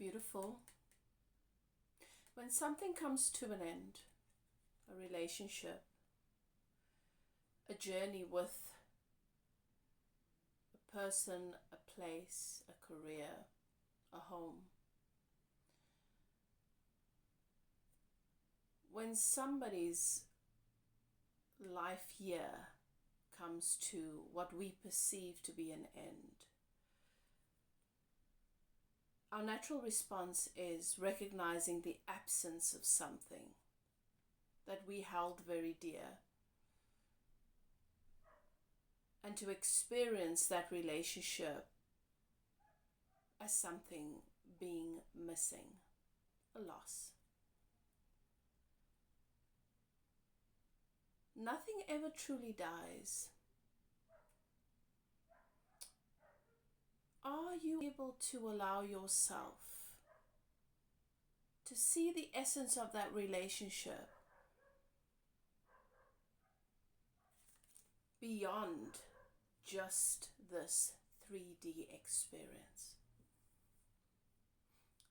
beautiful. When something comes to an end, a relationship, a journey with a person, a place, a career, a home, when somebody's life year comes to what we perceive to be an end, our natural response is recognizing the absence of something that we held very dear, and to experience that relationship as something being missing, a loss. Nothing ever truly dies. Are you able to allow yourself to see the essence of that relationship beyond just this 3D experience?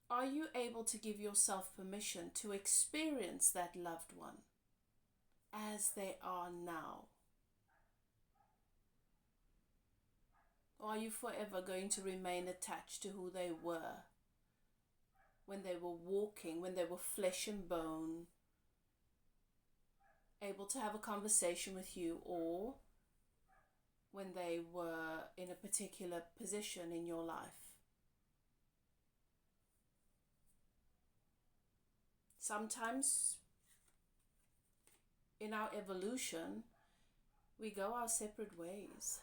Are you able to give yourself permission to experience that loved one as they are now? Or are you forever going to remain attached to who they were when they were walking, when they were flesh and bone, able to have a conversation with you, or when they were in a particular position in your life? Sometimes in our evolution, we go our separate ways.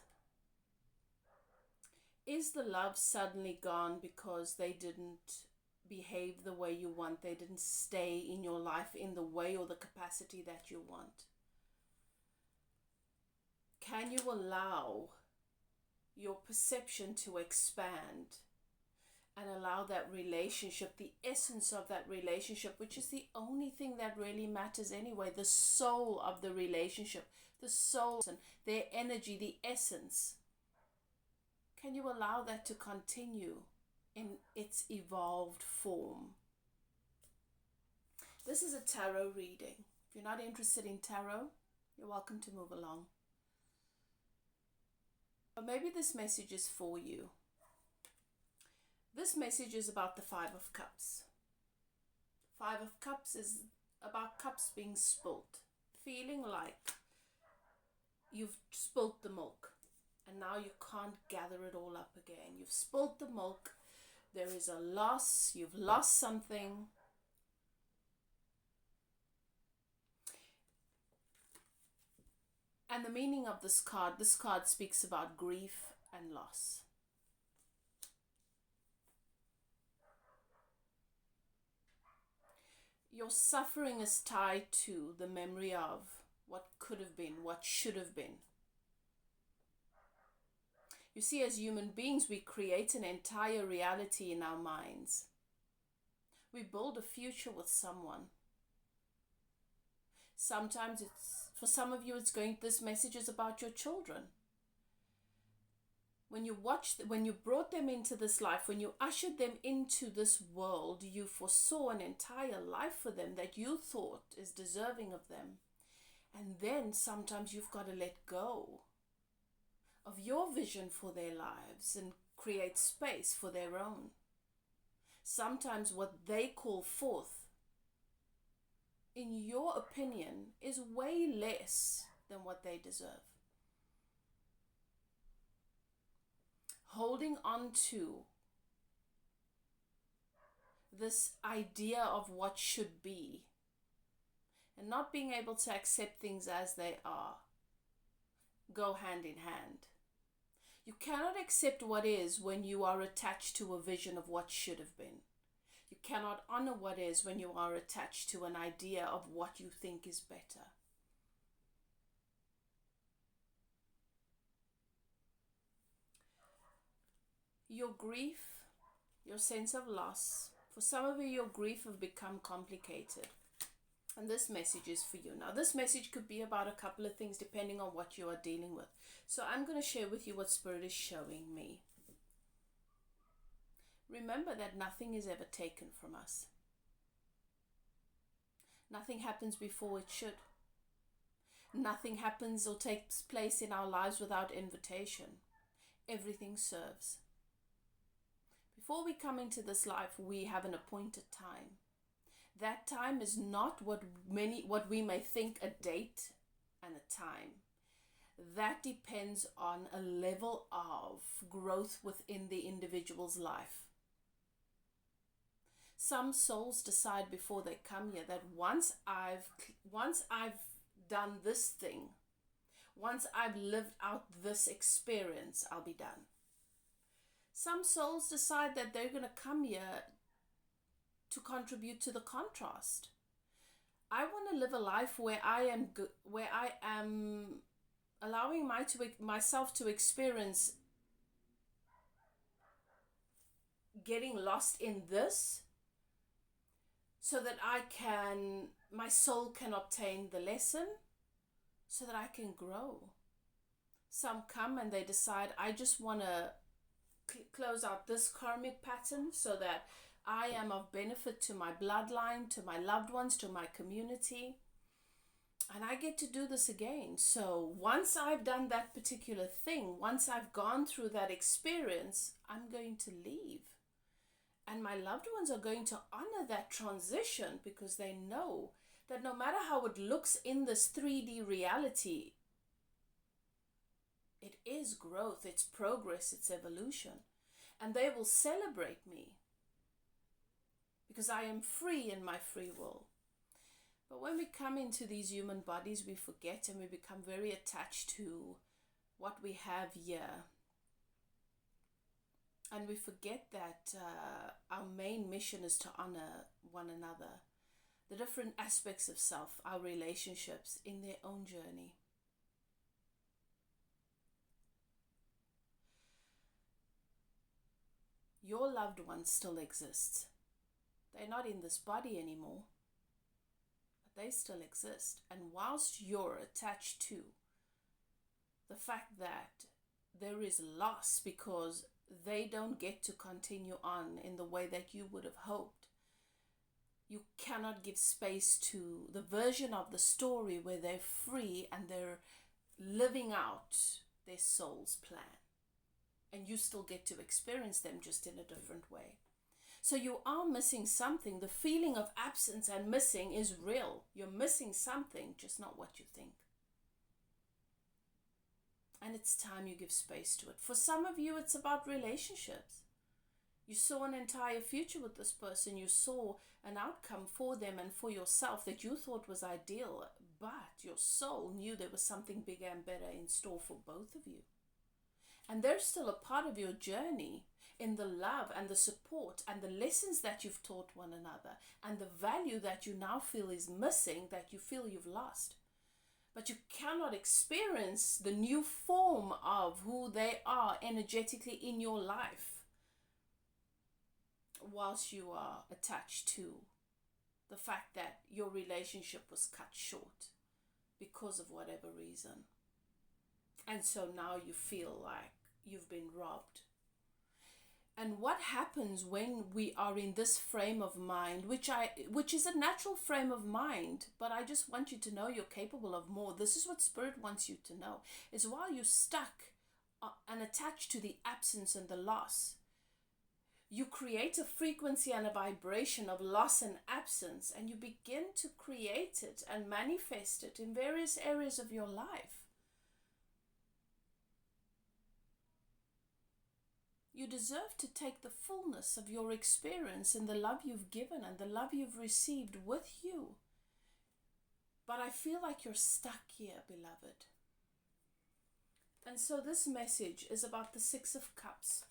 Is the love suddenly gone because they didn't behave the way you want? They didn't stay in your life in the way or the capacity that you want? Can you allow your perception to expand and allow that relationship, the essence of that relationship, which is the only thing that really matters anyway, the soul of the relationship, the soul and their energy, the essence, can you allow that to continue in its evolved form? This is a tarot reading. If you're not interested in tarot, you're welcome to move along. But maybe this message is for you. This message is about the Five of Cups. Five of Cups is about cups being spilt. Feeling like you've spilt the milk and now you can't gather it all up again. You've spilt the milk. There is a loss. You've lost something. And the meaning of this card speaks about grief and loss. Your suffering is tied to the memory of what could have been, what should have been. You see, as human beings, we create an entire reality in our minds. We build a future with someone. Sometimes for some of you, this message is about your children. When you brought them into this life, when you ushered them into this world, you foresaw an entire life for them that you thought is deserving of them. And then sometimes you've got to let go of your vision for their lives and create space for their own. Sometimes what they call forth, in your opinion, is way less than what they deserve. Holding on to this idea of what should be and not being able to accept things as they are go hand in hand. You cannot accept what is when you are attached to a vision of what should have been. You cannot honor what is when you are attached to an idea of what you think is better. Your grief, your sense of loss, for some of you, your grief have become complicated. And this message is for you. Now, this message could be about a couple of things depending on what you are dealing with. So I'm going to share with you what Spirit is showing me. remember that nothing is ever taken from us. Nothing happens before it should. Nothing happens or takes place in our lives without invitation. Everything serves. Before we come into this life, we have an appointed time. That time is not what we may think a date and a time. That depends on a level of growth within the individual's life. Some souls decide before they come here that once I've done this thing, once I've lived out this experience, I'll be done. Some souls decide that they're going to come here to contribute to the contrast. I want to live a life where I am allowing myself to experience getting lost in this, so that my soul can obtain the lesson, so that I can grow. Some come and they decide, I just want to close out this karmic pattern so that I am of benefit to my bloodline, to my loved ones, to my community. And I get to do this again. So once I've done that particular thing, once I've gone through that experience, I'm going to leave. And my loved ones are going to honor that transition, because they know that no matter how it looks in this 3D reality, it is growth, it's progress, it's evolution. And they will celebrate me because I am free in my free will. But when we come into these human bodies, we forget and we become very attached to what we have here. And we forget that our main mission is to honor one another, the different aspects of self, our relationships in their own journey. Your loved ones still exist. They're not in this body anymore, but they still exist. And whilst you're attached to the fact that there is loss because they don't get to continue on in the way that you would have hoped, you cannot give space to the version of the story where they're free and they're living out their soul's plan. And you still get to experience them, just in a different way. So you are missing something. The feeling of absence and missing is real. You're missing something, just not what you think. And it's time you give space to it. For some of you, it's about relationships. You saw an entire future with this person. You saw an outcome for them and for yourself that you thought was ideal. But your soul knew there was something bigger and better in store for both of you. And they're still a part of your journey in the love and the support and the lessons that you've taught one another and the value that you now feel is missing, that you feel you've lost. But you cannot experience the new form of who they are energetically in your life whilst you are attached to the fact that your relationship was cut short because of whatever reason. And so now you feel like you've been robbed. And what happens when we are in this frame of mind, which is a natural frame of mind, but I just want you to know you're capable of more. This is what Spirit wants you to know, is while you're stuck and attached to the absence and the loss, you create a frequency and a vibration of loss and absence, and you begin to create it and manifest it in various areas of your life. You deserve to take the fullness of your experience and the love you've given and the love you've received with you. But I feel like you're stuck here, beloved. And so this message is about the Six of Cups.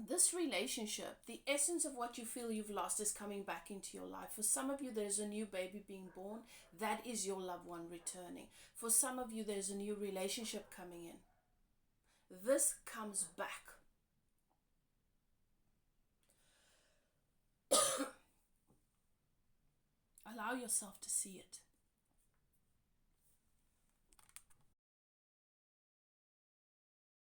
This relationship, the essence of what you feel you've lost, is coming back into your life. For some of you, there's a new baby being born. That is your loved one returning. For some of you, there's a new relationship coming in. This comes back. Allow yourself to see it.